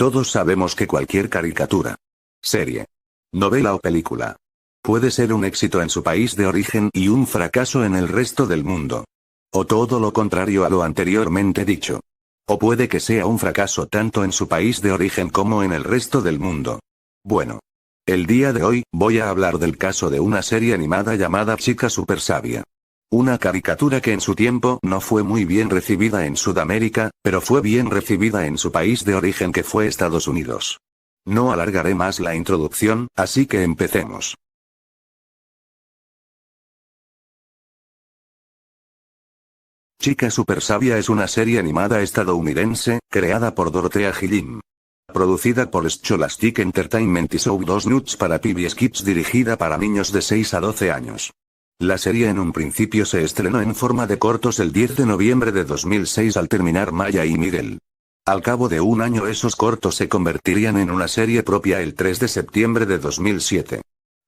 Todos sabemos que cualquier caricatura, serie, novela o película puede ser un éxito en su país de origen y un fracaso en el resto del mundo. O todo lo contrario a lo anteriormente dicho. O puede que sea un fracaso tanto en su país de origen como en el resto del mundo. Bueno. El día de hoy, voy a hablar del caso de una serie animada llamada Chica Super Sabia. Una caricatura que en su tiempo no fue muy bien recibida en Sudamérica, pero fue bien recibida en su país de origen que fue Estados Unidos. No alargaré más la introducción, así que empecemos. Chica Super Sabia es una serie animada estadounidense, creada por Dorothea Gilliam. Producida por Scholastic Entertainment y Show 2 Nuts para PBS Kids, dirigida para niños de 6 a 12 años. La serie en un principio se estrenó en forma de cortos el 10 de noviembre de 2006 al terminar Maya y Miguel. Al cabo de un año esos cortos se convertirían en una serie propia el 3 de septiembre de 2007.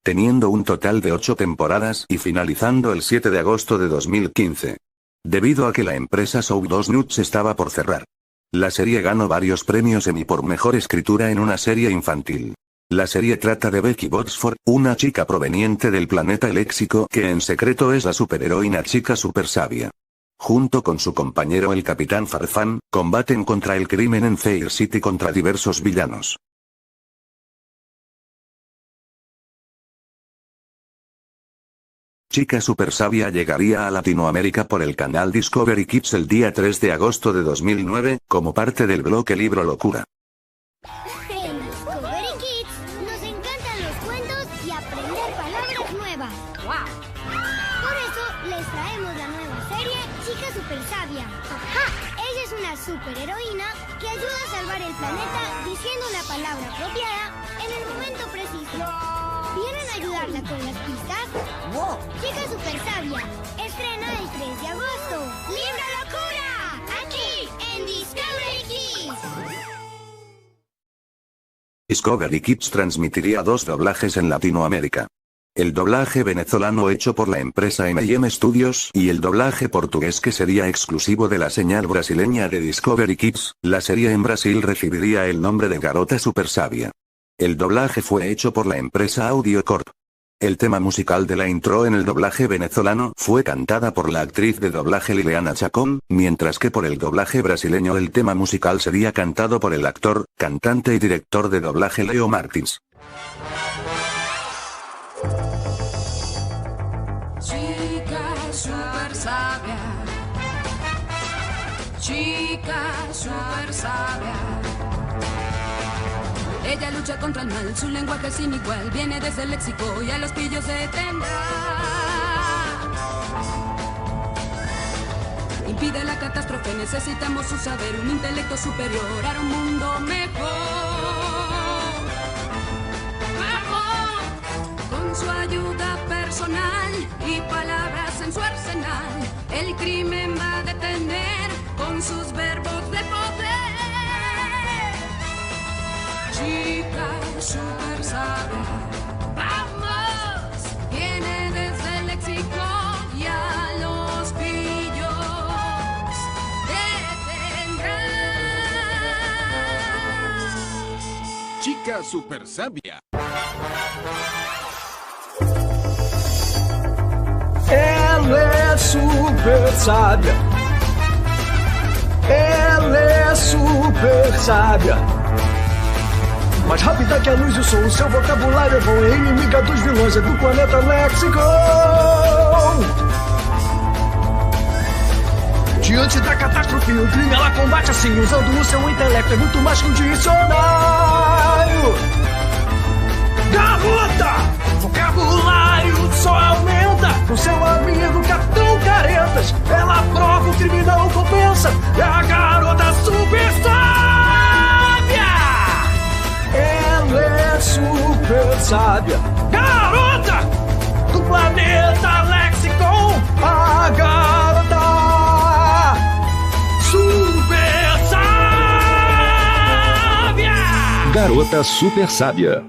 Teniendo un total de 8 temporadas y finalizando el 7 de agosto de 2015. Debido a que la empresa Show 2 Nuts estaba por cerrar. La serie ganó varios premios Emmy por mejor escritura en una serie infantil. La serie trata de Becky Botsford, una chica proveniente del planeta Léxico que en secreto es la superheroína Chica Super Sabia. Junto con su compañero el Capitán Farfán, combaten contra el crimen en Fair City contra diversos villanos. Chica Super Sabia llegaría a Latinoamérica por el canal Discovery Kids el día 3 de agosto de 2009, como parte del bloque Libro Locura. En Discovery Kids nos encantan los cuentos y aprender palabras nuevas. ¡Wow! Por eso les traemos la nueva serie Chica Super Sabia. ¡Ajá! Ella es una superheroína que ayuda a salvar el planeta diciendo una palabra apropiada en el momento preciso. ¿Vienen a ayudarla con las pistas? ¡Wow! Chica Super Sabia, estrena el 3 de agosto. ¡Libro Locura! Aquí, en Discovery Kids. Discovery Kids transmitiría 2 doblajes en Latinoamérica. El doblaje venezolano hecho por la empresa M&M Studios y el doblaje portugués que sería exclusivo de la señal brasileña de Discovery Kids. La serie en Brasil recibiría el nombre de Garota Super Sabia. El doblaje fue hecho por la empresa Audio Corp. El tema musical de la intro en el doblaje venezolano fue cantada por la actriz de doblaje Liliana Chacón, mientras que por el doblaje brasileño el tema musical sería cantado por el actor, cantante y director de doblaje Leo Martins. Chica super sabia, chica super sabia. Ella lucha contra el mal, su lenguaje es sin igual, viene desde el léxico y a los pillos se tendrá. Impide la catástrofe, necesitamos su saber, un intelecto superior para un mundo mejor. ¡Vamos! Con su ayuda personal y palabras en su arsenal, el crimen va a detener con sus verbos de poder. Chica super sabia, vamos, viene desde el léxico y a los pillos detendrá. Chica Super Sabia. Ela é super sábia. Ela é super sábia. Mais rápida que a luz e o som, o seu vocabulário é bom. É inimiga dos vilões, é do planeta Léxico. Diante da catástrofe, o crime ela combate assim, usando o seu intelecto, é muito mais que um dicionário. Garota! Vocabulário só aumenta com seu amigo Capitão Caretas. Ela prova o crime não compensa. É a garota super sábia. Ela é super sábia. Garota do planeta Lexicon. A garota super sábia. Garota Super Sábia.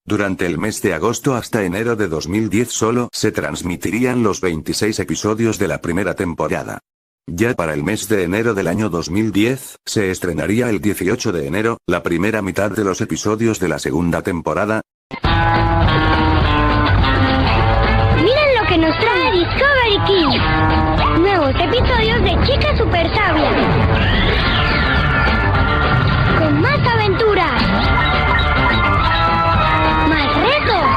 Durante el mes de agosto hasta enero de 2010 solo se transmitirían los 26 episodios de la primera temporada. Ya para el mes de enero del año 2010, se estrenaría el 18 de enero, la primera mitad de los episodios de la segunda temporada. Miren lo que nos trae Discovery Kids. Nuevos episodios de Chica Super Sabia. Con más aventuras. Más retos.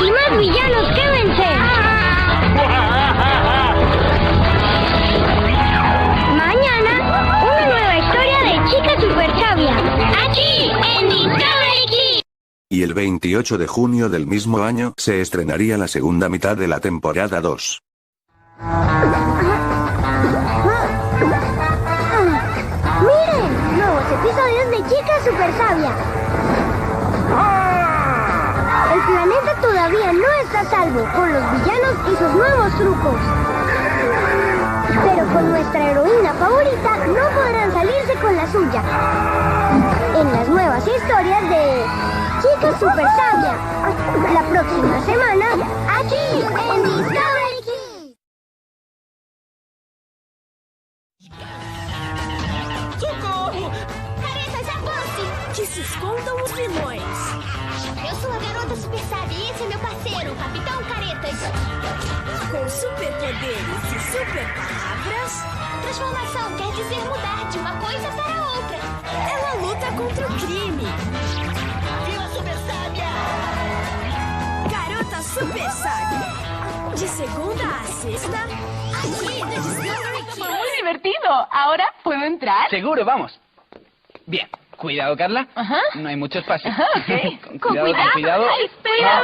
Y más villanos que vencer. Mañana, una nueva historia de Chica Super Sabia. Aquí, en Discovery Kids. Y el 28 de junio del mismo año, se estrenaría la segunda mitad de la temporada 2. ¡Miren! Nuevos episodios de Chica Super Sabia. El planeta todavía no está a salvo con los villanos y sus nuevos trucos. Pero con nuestra heroína favorita no podrán salirse con la suya. En las nuevas historias de Chica Super Sabia. La próxima semana, aquí en Discovery Kids. Socorro! Caretas, avance! Que se escondam os vilões! Eu sou a garota Super Sabia e esse é meu parceiro, o Capitão Caretas. Com superpoderes e super palavras, Transformação quer dizer mudar de uma coisa para outra. ela luta contra o crime. Viva Super Sábia! Garota Super Sábia. De segunda a sexta, aqui na Discovery Kids. Muy divertido. ¿Ahora puedo entrar? Seguro, vamos. Bien, cuidado, Carla. Ajá. No hay mucho espacio. Ajá, ok. Con cuidado. Ay, espera.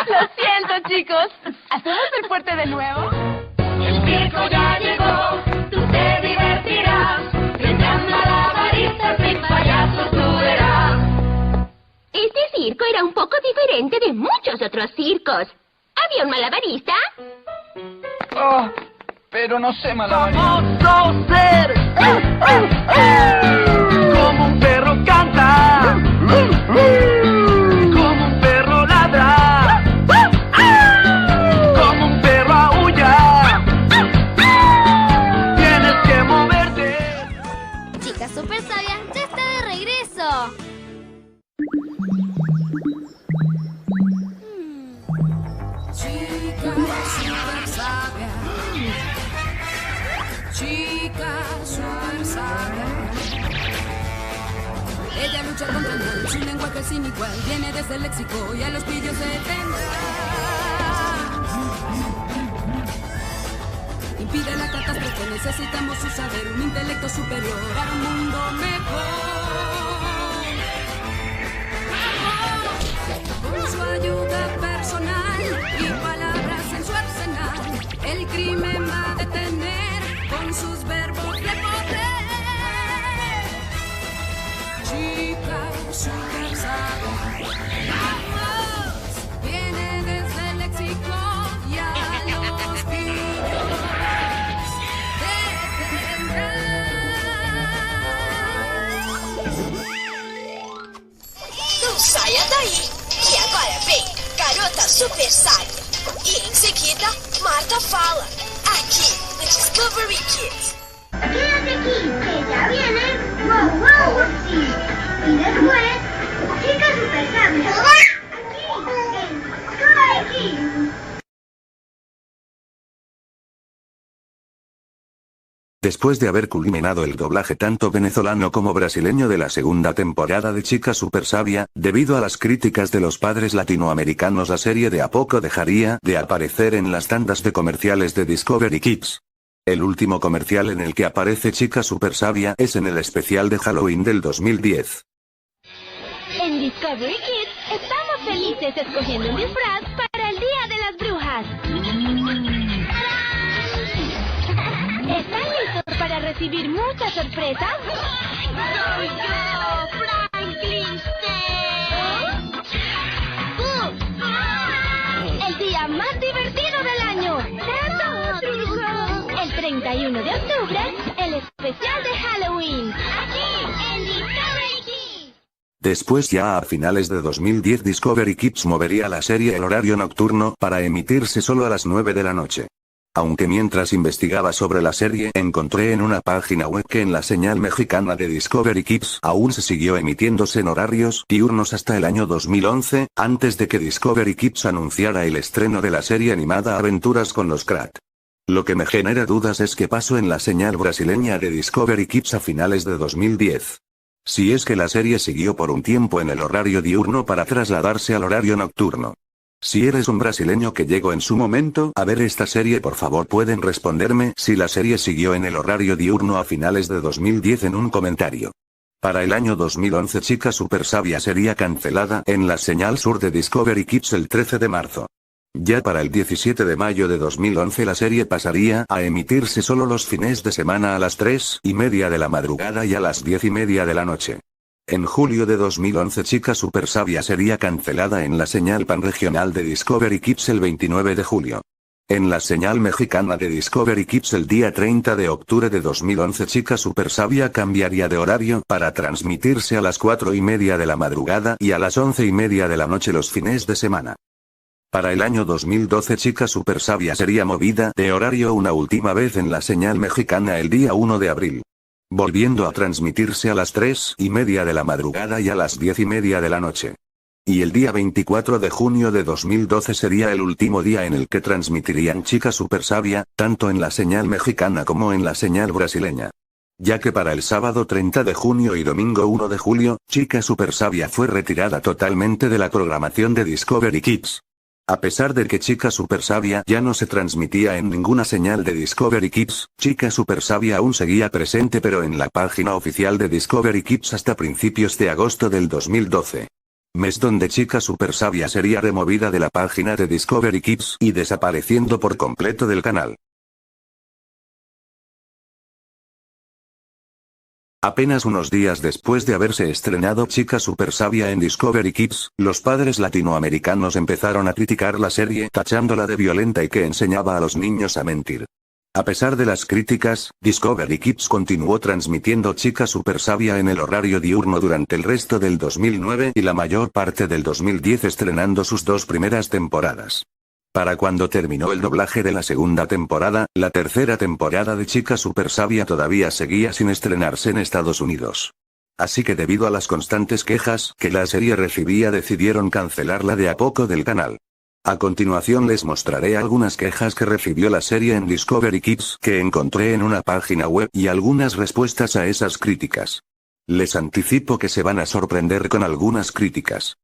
Lo siento, chicos. ¿Hacemos el fuerte de nuevo? El circo ya llegó, tú te divertirás, tendrás malabaristas y payasos tú verás. Este circo era un poco diferente de muchos otros circos. ¿Había un malabarista? Oh, pero no sé malabarismo. Como un perro canta, como un perro ladra, como un perro aúlla. Tienes que moverte. Chica Super Sabia ya está de regreso. Chica super sabia. Chica super sabia. Ella lucha contra el mal, su lenguaje es sin igual, viene desde el léxico y a los pillos se tendrá. Impide la catástrofe, necesitamos su saber, un intelecto superior para un mundo mejor. Con su ayuda personal y palabras en su arsenal, el crimen va a detener con sus verbos de poder. Chica super sabia, vamos, viene desde el léxico y a los pillos detendrá. Não saia daí! E agora vem Garota Super Sábia. E em seguida, Marta fala. Aqui na Discovery Kids. Quédate aquí, que ya viene Wow Wow Whoopsie. Y después, Chica Super Sabia. Aquí, en Discovery Kids. Después de haber culminado el doblaje tanto venezolano como brasileño de la segunda temporada de Chica Super Sabia, debido a las críticas de los padres latinoamericanos, la serie de a poco dejaría de aparecer en las tandas de comerciales de Discovery Kids. El último comercial en el que aparece Chica Super Sabia es en el especial de Halloween del 2010. En Discovery Kids estamos felices escogiendo un disfraz para el Día de las Brujas. ¿Están listos para recibir muchas sorpresas? ¡Soy yo, Franklin Stein! El día más divertido del año. El 31 de octubre, el especial de Halloween. Aquí, en Discovery Kids. Después ya a finales de 2010 Discovery Kids movería la serie el horario nocturno para emitirse solo a las 9 de la noche. Aunque mientras investigaba sobre la serie encontré en una página web que en la señal mexicana de Discovery Kids aún se siguió emitiéndose en horarios diurnos hasta el año 2011, antes de que Discovery Kids anunciara el estreno de la serie animada Aventuras con los Krat. Lo que me genera dudas es qué pasó en la señal brasileña de Discovery Kids a finales de 2010. Si es que la serie siguió por un tiempo en el horario diurno para trasladarse al horario nocturno. Si eres un brasileño que llegó en su momento a ver esta serie, por favor pueden responderme si la serie siguió en el horario diurno a finales de 2010 en un comentario. Para el año 2011 Chica Super Sabia sería cancelada en la señal sur de Discovery Kids el 13 de marzo. Ya para el 17 de mayo de 2011 la serie pasaría a emitirse solo los fines de semana a las 3:30 de la madrugada y a las 10:30 de la noche. En julio de 2011 Chica Super Sabia sería cancelada en la señal panregional de Discovery Kids el 29 de julio. En la señal mexicana de Discovery Kids el día 30 de octubre de 2011 Chica Super Sabia cambiaría de horario para transmitirse a las 4:30 de la madrugada y a las 11:30 de la noche los fines de semana. Para el año 2012 Chica Super Sabia sería movida de horario una última vez en la señal mexicana el día 1 de abril. Volviendo a transmitirse a las 3:30 de la madrugada y a las 10:30 de la noche. Y el día 24 de junio de 2012 sería el último día en el que transmitirían Chica Super Sabia, tanto en la señal mexicana como en la señal brasileña. Ya que para el sábado 30 de junio y domingo 1 de julio, Chica Super Sabia fue retirada totalmente de la programación de Discovery Kids. A pesar de que Chica Super Sabia ya no se transmitía en ninguna señal de Discovery Kids, Chica Super Sabia aún seguía presente pero en la página oficial de Discovery Kids hasta principios de agosto del 2012. Mes donde Chica Super Sabia sería removida de la página de Discovery Kids y desapareciendo por completo del canal. Apenas unos días después de haberse estrenado Chica Super Sabia en Discovery Kids, los padres latinoamericanos empezaron a criticar la serie tachándola de violenta y que enseñaba a los niños a mentir. A pesar de las críticas, Discovery Kids continuó transmitiendo Chica Super Sabia en el horario diurno durante el resto del 2009 y la mayor parte del 2010 estrenando sus 2 primeras temporadas. Para cuando terminó el doblaje de la segunda temporada, la tercera temporada de Chica Super Sabia todavía seguía sin estrenarse en Estados Unidos. Así que debido a las constantes quejas que la serie recibía decidieron cancelarla de a poco del canal. A continuación les mostraré algunas quejas que recibió la serie en Discovery Kids que encontré en una página web y algunas respuestas a esas críticas. Les anticipo que se van a sorprender con algunas críticas.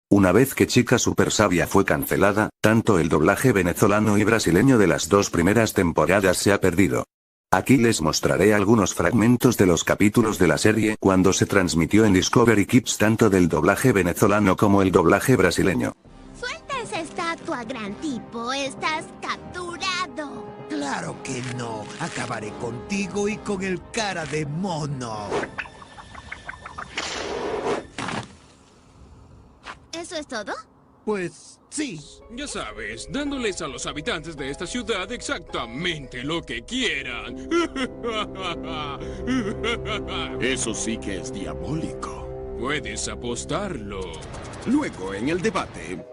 Una vez que Chica Super Sabia fue cancelada, tanto el doblaje venezolano y brasileño de las 2 primeras temporadas se ha perdido. Aquí les mostraré algunos fragmentos de los capítulos de la serie cuando se transmitió en Discovery Kids tanto del doblaje venezolano como el doblaje brasileño. Suelta esa estatua, gran tipo. Estás capturado. Claro que no. Acabaré contigo y con el cara de mono. ¿Eso es todo? Pues sí. Ya sabes, dándoles a los habitantes de esta ciudad exactamente lo que quieran. Eso sí que es diabólico. Puedes apostarlo. Luego, en el debate...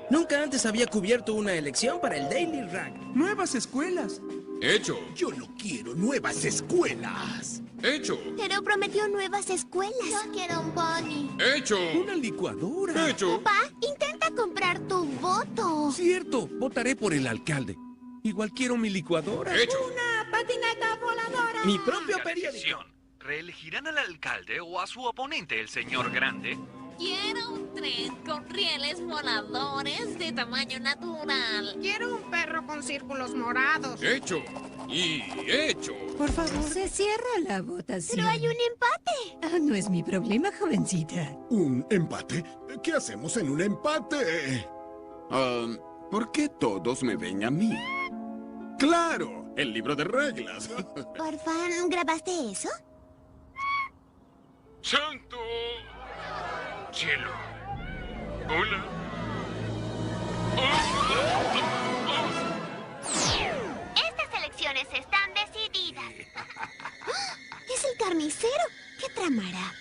Nunca antes había cubierto una elección para el Daily Rank. Nuevas escuelas. Hecho. Yo no quiero nuevas escuelas. Hecho. Pero prometió nuevas escuelas. Yo quiero un pony. Hecho. Una licuadora. Hecho. Papá, intenta comprar tu voto. Cierto, votaré por el alcalde. Igual quiero mi licuadora. Hecho. Una patineta voladora. Mi propio periódico. ¿Reelegirán al alcalde o a su oponente, el señor Grande? Quiero un tren con rieles voladores de tamaño natural. Quiero un perro con círculos morados. Hecho. Y hecho. Por favor. Se cierra la votación. Pero hay un empate. No es mi problema, jovencita. ¿Un empate? ¿Qué hacemos en un empate? ¿Por qué todos me ven a mí? ¡Claro! El libro de reglas. Orfan, ¿grabaste eso? ¡Santo! ¡Cielo! ¡Hola! Estas elecciones están decididas. ¡Es el carnicero! ¿Qué tramará?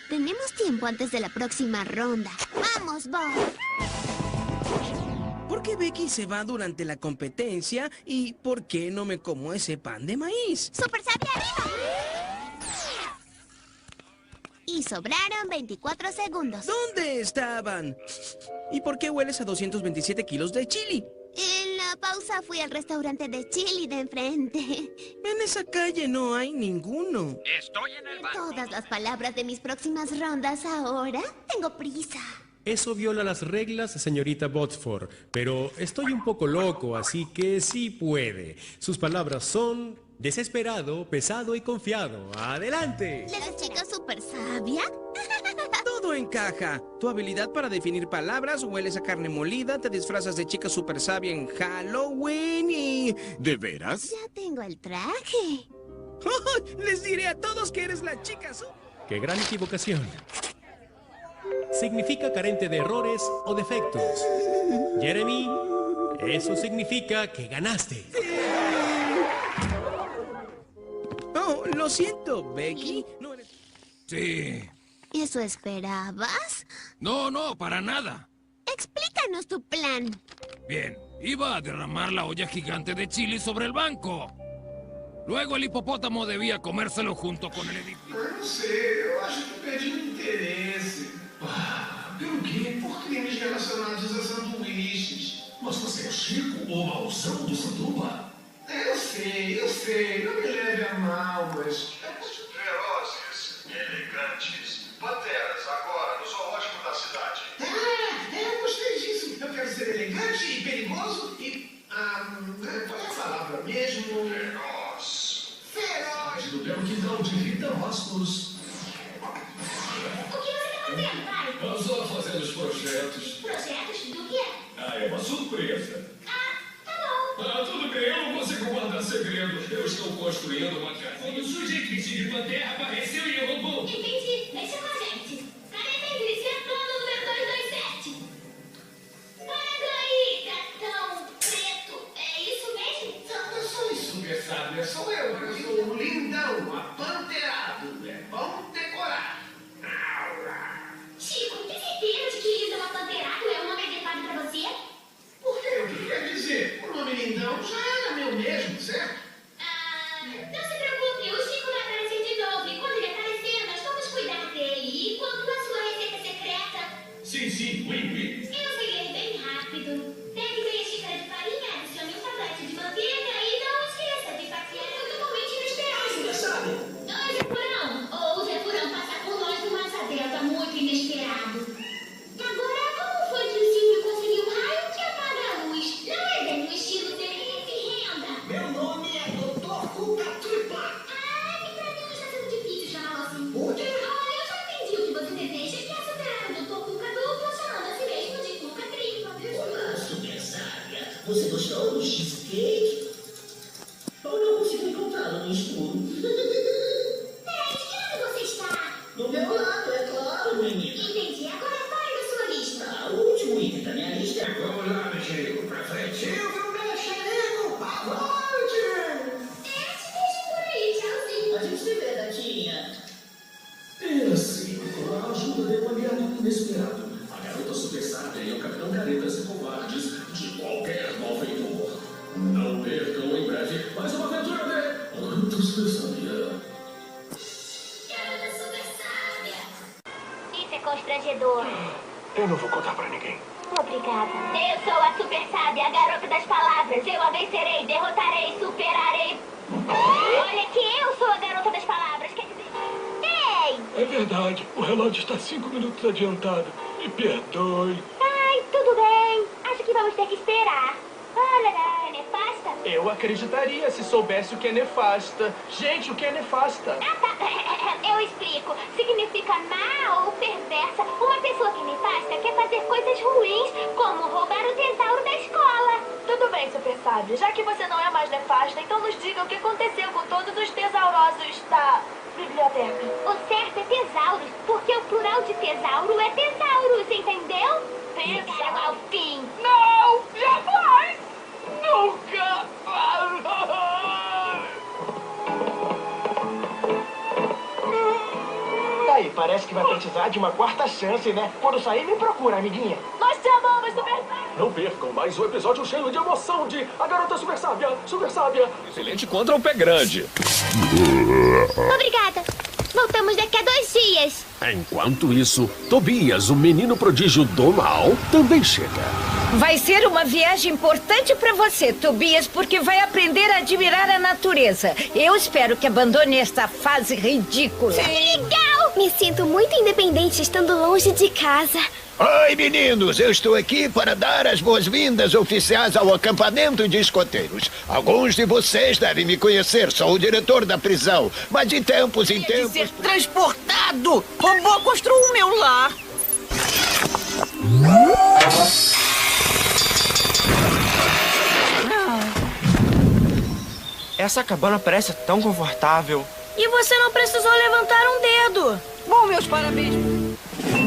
Tenemos tiempo antes de la próxima ronda. ¡Vamos, Bob! ¿Por qué Becky se va durante la competencia y por qué no me como ese pan de maíz? ¡Super Sabia arriba! Y sobraron 24 segundos. ¿Dónde estaban? ¿Y por qué hueles a 227 kilos de chili? En la pausa fui al restaurante de chili de enfrente. En esa calle no hay ninguno. Estoy en el banco. Todas las palabras de mis próximas rondas ahora. Tengo prisa. Eso viola las reglas, señorita Botsford, pero estoy un poco loco, así que sí puede. Sus palabras son desesperado, pesado y confiado. ¡Adelante! ¿La chica super sabia? Todo encaja. Tu habilidad para definir palabras, hueles a carne molida, te disfrazas de chica super sabia en Halloween y... ¿De veras? Ya tengo el traje. Les diré a todos que eres la chica super... ¡Qué gran equivocación! Significa carente de errores o defectos. Jeremy, eso significa que ganaste. Oh, lo siento, Becky. No eres... Sí. ¿Eso esperabas? No, para nada. Explícanos tu plan. Bien, iba a derramar la olla gigante de chili sobre el banco. Luego el hipopótamo debía comérselo junto con el edificio. Não sei, eu acho que perdi o interesse. Pelo quê? Por crimes relacionados a sanduíches. Mas você é Chico, o mauzão do Sanduba? Eu sei, não me leve a mal, mas... Ferozes, elegantes, panteras agora no zoológico da cidade. Eu gostei disso. Eu quero ser elegante e perigoso e... qual é a palavra mesmo? Feroz. Do belo quintal de Rita Rostos. O que você tá fazendo, pai? Nós só fazendo os projetos. Projetos do quê? É uma surpresa. Tá bom. Tudo bem, eu não consigo guardar segredo. Eu estou construindo uma casa. Quando o sujeito vestido de pantera apareceu e eu roubou. Entendi. Deixa com a gente. Caneta Ingrid, plano número 227. Para daí, gatão preto. É isso mesmo? Não sou isso, super sábia. Sou eu sou o lindão, apanterado. É bom decorar. Chico, tem certeza de que lindão apanterado é o nome adequado pra você? Por quê? O que quer dizer? O nome lindão já era meu mesmo, certo? Não se preocupe, o Chico vai aparecer de novo. E quando ele aparecer, nós vamos cuidar dele. E quanto à sua receita secreta? Sim, oui. Eu sei ler bem rápido. Pegue meia xícara de farinha, adicione um tablete de manteiga e não esqueça de fatiar totalmente inesperado. Você sabe? O Zé Furão passa por nós numa sadeta muito inesperado. Agora, como Você gostou do cheesecake? Ou não consegui encontrá-lo no escuro? Peraí, de que lado você está? Do meu lado, é claro, menino. Entendi. Agora fale da sua lista. O último item da minha lista. Vamos lá, mexerico, pra frente. Silvio, mexerico, avante! Te vejo por aí, tchauzinho. A gente se vê, Datinha. E assim, com a ajuda de um aliado inesperado, a garota super sábia e o Capitão Caretas e Covardes de qualquer malfeitor. Não percam em breve mais uma aventura de Garota Super Sábia. Garota Super Sábia. Isso é constrangedor. Eu não vou contar pra ninguém. Obrigada. Eu sou a Super Sábia, a garota das palavras. Eu a vencerei, derrotarei, superarei. Olha que eu sou a garota das palavras. Quer dizer... Ei! É verdade, o relógio está 5 minutos adiantado. Me perdoe. Ai, tudo bem. Acho que vamos ter que esperar. Olha, é nefasta? Eu acreditaria se soubesse o que é nefasta. Gente, o que é nefasta? Ah, tá. Eu explico. Significa má ou perversa. Uma pessoa que nefasta quer fazer coisas ruins, como roubar o tesouro da escola. Tudo bem, Super Sábio. Já que você não é mais nefasta, então nos diga o que aconteceu com todos os tesaurosos da biblioteca. O certo é tesauros, porque o plural de tesauro é tesauros, entendeu? Chegaram ao fim. Não! Jamais! Nunca! Aí, parece que vai precisar de uma quarta chance, né? Quando sair, me procura, amiguinha. Nós te amamos, Super Sábio! Não percam mais um episódio cheio de emoção de A Garota Super Sábia, Super Sábia. Excelente contra o pé grande. Obrigada. Voltamos daqui a 2 dias. Enquanto isso, Tobias, o menino prodígio do mal, também chega. Vai ser uma viagem importante pra você, Tobias, porque vai aprender a admirar a natureza. Eu espero que abandone esta fase ridícula. Legal! Me sinto muito independente estando longe de casa. Oi, meninos, eu estou aqui para dar as boas-vindas oficiais ao acampamento de escoteiros. Alguns de vocês devem me conhecer, sou o diretor da prisão, mas de tempos em tempos... ser transportado! Robô construiu o meu lar! Essa cabana parece tão confortável. E você não precisou levantar um dedo. Bom, meus parabéns.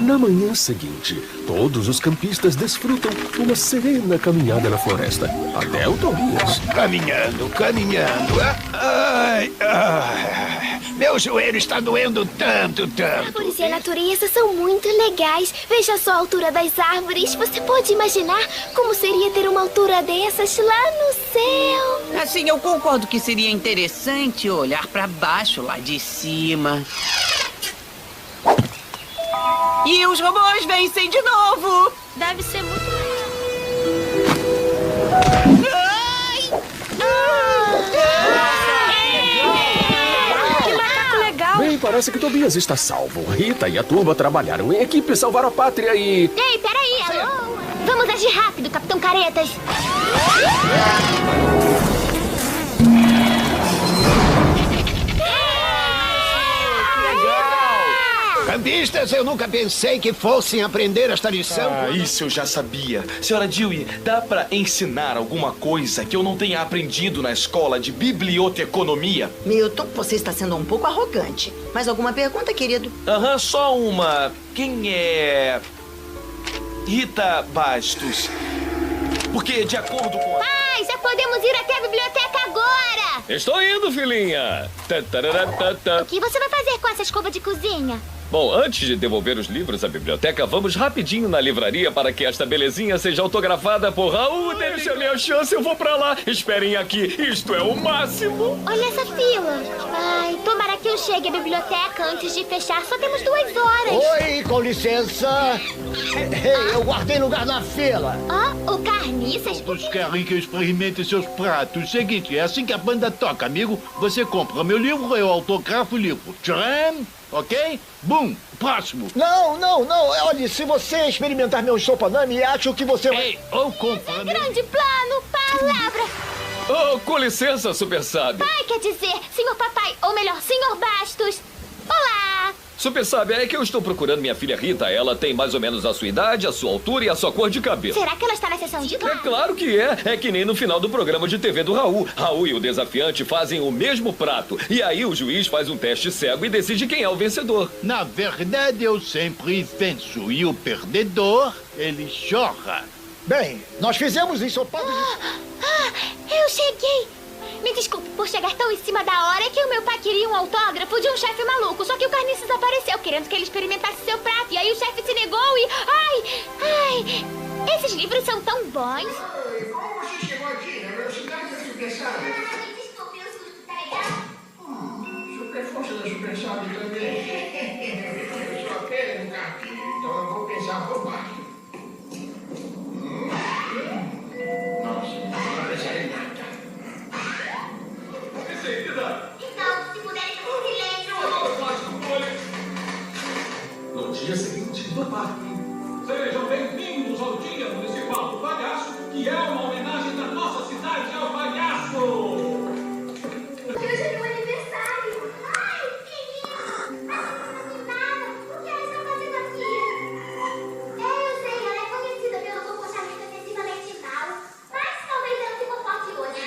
Na manhã seguinte, todos os campistas desfrutam uma serena caminhada na floresta, até o Tobias. Caminhando. Ai, meu joelho está doendo tanto. Árvores e a natureza são muito legais. Veja só a altura das árvores. Você pode imaginar como seria ter uma altura dessas lá no céu? Assim, eu concordo que seria interessante olhar para baixo lá de cima. E os robôs vencem de novo! Deve ser muito legal. Que macaco legal! Bem, parece que Tobias está salvo. Rita e a turma trabalharam em equipe e salvaram a pátria e... Ei, peraí, alô! Vamos agir rápido, Capitão Caretas! Campistas, eu nunca pensei que fossem aprender esta lição. Isso eu já sabia. Senhora Dewey, dá pra ensinar alguma coisa que eu não tenha aprendido na escola de biblioteconomia? Milton, você está sendo um pouco arrogante. Mais alguma pergunta, querido? Só uma. Quem é... Rita Bastos? Porque, de acordo com... Pai, já podemos ir até a biblioteca agora! Estou indo, filhinha! O que você vai fazer com essa escova de cozinha? Bom, antes de devolver os livros à biblioteca, vamos rapidinho na livraria para que esta belezinha seja autografada por Raul. Deixa-me a chance, eu vou pra lá. Esperem aqui, isto é o máximo. Olha essa fila. Ai, tomara que eu chegue à biblioteca antes de fechar. Só temos 2 horas. Oi, com licença. Ei, eu guardei lugar na fila. O Carniças? Todos querem que eu experimente seus pratos. Seguinte, é assim que a banda toca, amigo. Você compra meu livro, eu autografo o livro. Tcharam! Ok? Bum! Próximo! Não! Olha, se você experimentar meu chopanami, acho que você vai... Ei, ou compra... Grande plano! Palavra! Oh, com licença, Super Sábio. Pai quer dizer, senhor papai, ou melhor, senhor Bastos. Olá! Super Sábia, é que eu estou procurando minha filha Rita. Ela tem mais ou menos a sua idade, a sua altura e a sua cor de cabelo. Será que ela está na sessão de É claro que é. É que nem no final do programa de TV do Raul. Raul e o desafiante fazem o mesmo prato. E aí o juiz faz um teste cego e decide quem é o vencedor. Na verdade, eu sempre venço. E o perdedor, ele chora. Bem, nós fizemos ensopados eu cheguei! Me desculpe por chegar tão em cima da hora que o meu pai queria um autógrafo de um chefe maluco. Só que o carniças apareceu querendo que ele experimentasse seu prato. E aí o chefe se negou e... Ai! Esses livros são tão bons. Como você chegou aqui? Eu cheguei da Super Sábia. Desculpe, o susto, tá ligado? Super força da Super Sábia também. Eu sou aquele no cartinho, então eu vou pensar bobagem. Nossa, não pensarei nada. Então, se puderem ficar em silêncio. No dia seguinte, no parque. Sejam bem-vindos ao Dia Municipal do Palhaço, que é uma homenagem da nossa cidade ao palhaço. Hoje é meu aniversário. Ai, menino. Não nada. O que eles estão fazendo aqui? Eu sei, ela é conhecida pelo comportamento excessivamente mau. Mas talvez ela se comporte hoje.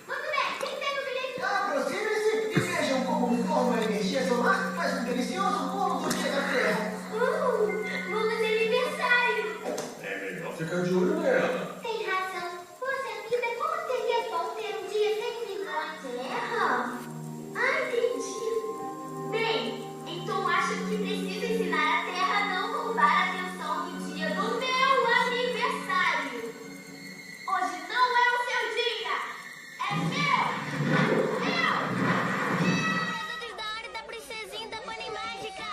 Muito bem, quem tem o bilhete? Aproxime-se e vejam como forma a energia solar faz um delicioso bolo do dia da Terra. Bolo de aniversário. É melhor ficar de olho nela. Tem razão. Poxa vida, como seria bom ter um dia sem vilões, Terra? Entendi. Bem, então acho que preciso ensinar a Terra a não roubar a atenção no dia do meu aniversário. Hoje não é o seu dia. É meu. Meu! Da hora da princesinha da Bunny Mágica.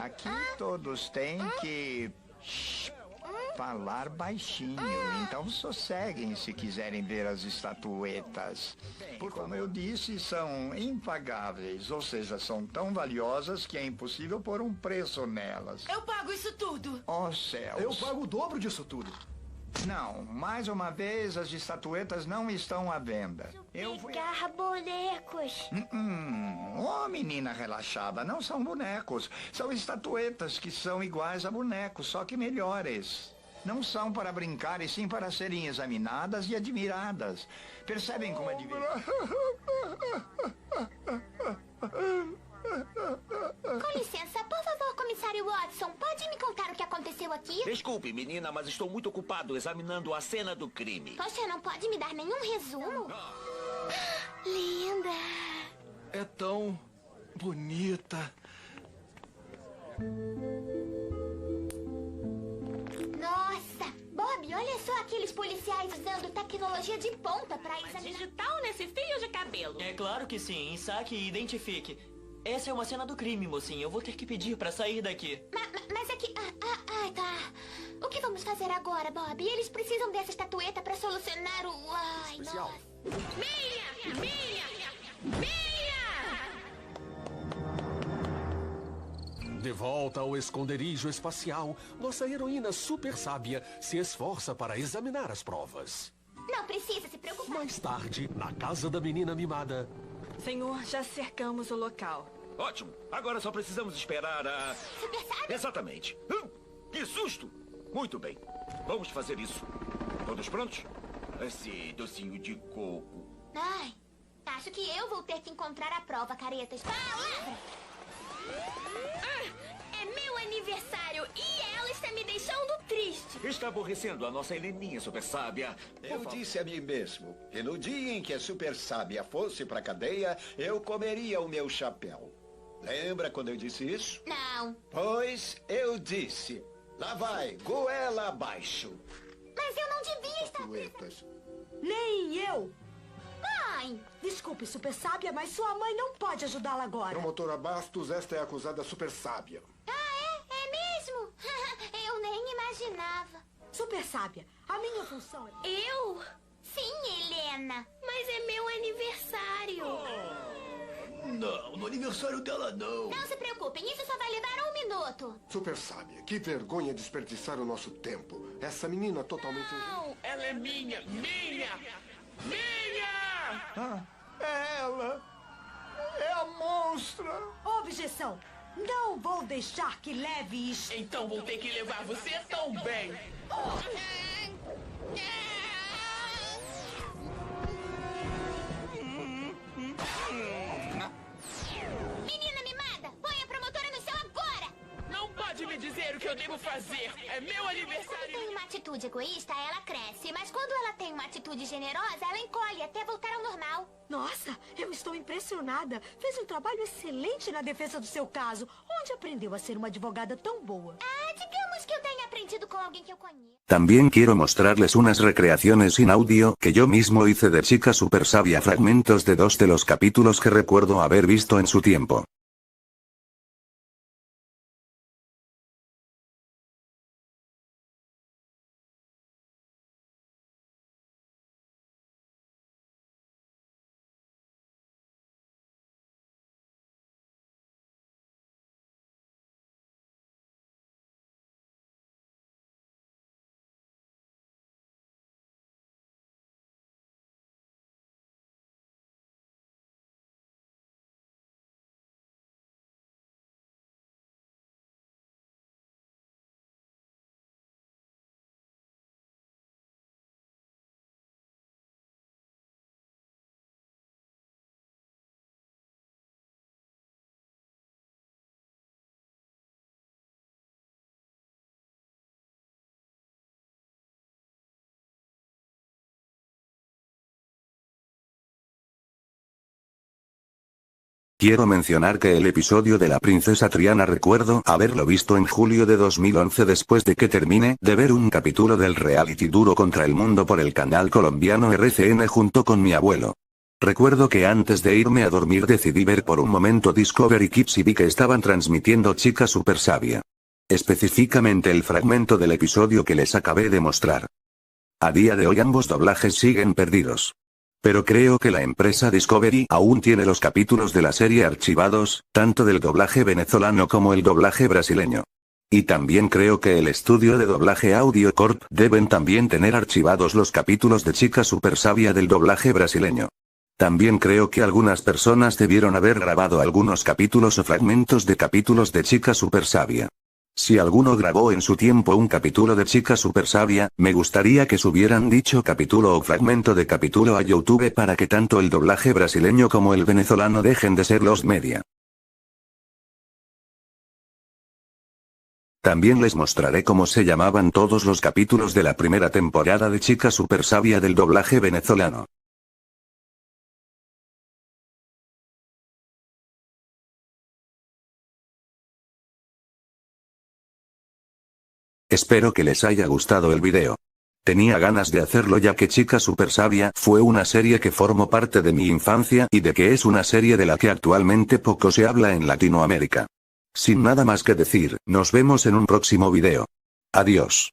Aqui todos têm que falar baixinho, então sosseguem se quiserem ver as estatuetas. Como eu disse, são impagáveis, ou seja, são tão valiosas que é impossível pôr um preço nelas. Eu pago isso tudo. Oh, céus. Eu pago o dobro disso tudo. Não, mais uma vez, as estatuetas não estão à venda. Eu fui... Garra bonecos. Oh, menina relaxada, não são bonecos. São estatuetas que são iguais a bonecos, só que melhores. Não são para brincar, e sim para serem examinadas e admiradas. Percebem como é divertido? Com licença, por favor, comissário Watson, pode me contar o que aconteceu aqui? Desculpe, menina, mas estou muito ocupado examinando a cena do crime. Você não pode me dar nenhum resumo? Linda. É tão bonita. Nossa, Bob, olha só aqueles policiais usando tecnologia de ponta para examinar... Digital nesse fio de cabelo. É claro que sim. Saque e identifique. Essa é uma cena do crime, mocinha. Eu vou ter que pedir pra sair daqui. Mas é que... tá. O que vamos fazer agora, Bob? Eles precisam dessa estatueta para solucionar o... Ai, especial. Nossa. Minha! De volta ao esconderijo espacial, nossa heroína super sábia se esforça para examinar as provas. Não precisa se preocupar. Mais tarde, na casa da menina mimada... Senhor, já cercamos o local. Ótimo. Agora só precisamos esperar a... Super Sábia? Exatamente. Que susto! Muito bem. Vamos fazer isso. Todos prontos? Esse docinho de coco. Ai, acho que eu vou ter que encontrar a prova, caretas. Palavra! É meu aniversário e ela está me deixando triste. Está aborrecendo a nossa Heleninha super sábia. Eu disse a mim mesmo que no dia em que a super sábia fosse pra cadeia, eu comeria o meu chapéu. Lembra quando eu disse isso? Não. Pois eu disse. Lá vai, goela abaixo. Mas eu não devia estar... Estatuetas. Nem eu. Mãe! Desculpe, super sábia, mas sua mãe não pode ajudá-la agora. Promotora Bastos, esta é a acusada super sábia. É mesmo? Eu nem imaginava. Super sábia, a minha função é... Eu? Sim, Helena. Mas é meu aniversário. Não, no aniversário dela não. Não se preocupem, isso só vai levar 1 minuto. Super sábia, que vergonha desperdiçar o nosso tempo. Essa menina totalmente... Não, ela é minha! É ela. É a monstra. Objeção. Não vou deixar que leve isso. Então vou ter que levar você também. Menina mimada, põe a promotora no céu agora! Não pode me dizer o que eu devo fazer. É meu aniversário. Quando tem uma atitude egoísta, ela cresce. Mas quando ela tem uma atitude generosa, ela encolhe até voltar ao normal. Nossa, eu estou impressionada. Fez um trabalho excelente na defesa do seu caso. Onde aprendeu a ser uma advogada tão boa? Digamos que eu tenha aprendido com alguém que eu conheço. También quiero mostrarles unas recreaciones sin audio que yo mismo hice de Chica Super Sabia, fragmentos de 2 de los capítulos que recuerdo haber visto en su tiempo. Quiero mencionar que el episodio de la princesa Triana recuerdo haberlo visto en julio de 2011 después de que terminé de ver un capítulo del reality Duro contra el Mundo por el canal colombiano RCN junto con mi abuelo. Recuerdo que antes de irme a dormir decidí ver por un momento Discovery Kids y vi que estaban transmitiendo Chica Super Sabia. Específicamente el fragmento del episodio que les acabé de mostrar. A día de hoy ambos doblajes siguen perdidos. Pero creo que la empresa Discovery aún tiene los capítulos de la serie archivados, tanto del doblaje venezolano como el doblaje brasileño. Y también creo que el estudio de doblaje Audio Corp deben también tener archivados los capítulos de Chica Super Sabia del doblaje brasileño. También creo que algunas personas debieron haber grabado algunos capítulos o fragmentos de capítulos de Chica Super Sabia. Si alguno grabó en su tiempo un capítulo de Chica Super Sabia, me gustaría que subieran dicho capítulo o fragmento de capítulo a YouTube para que tanto el doblaje brasileño como el venezolano dejen de ser los media. También les mostraré cómo se llamaban todos los capítulos de la primera temporada de Chica Super Sabia del doblaje venezolano. Espero que les haya gustado el video. Tenía ganas de hacerlo ya que Chica Super Sabia fue una serie que formó parte de mi infancia y de que es una serie de la que actualmente poco se habla en Latinoamérica. Sin nada más que decir, nos vemos en un próximo video. Adiós.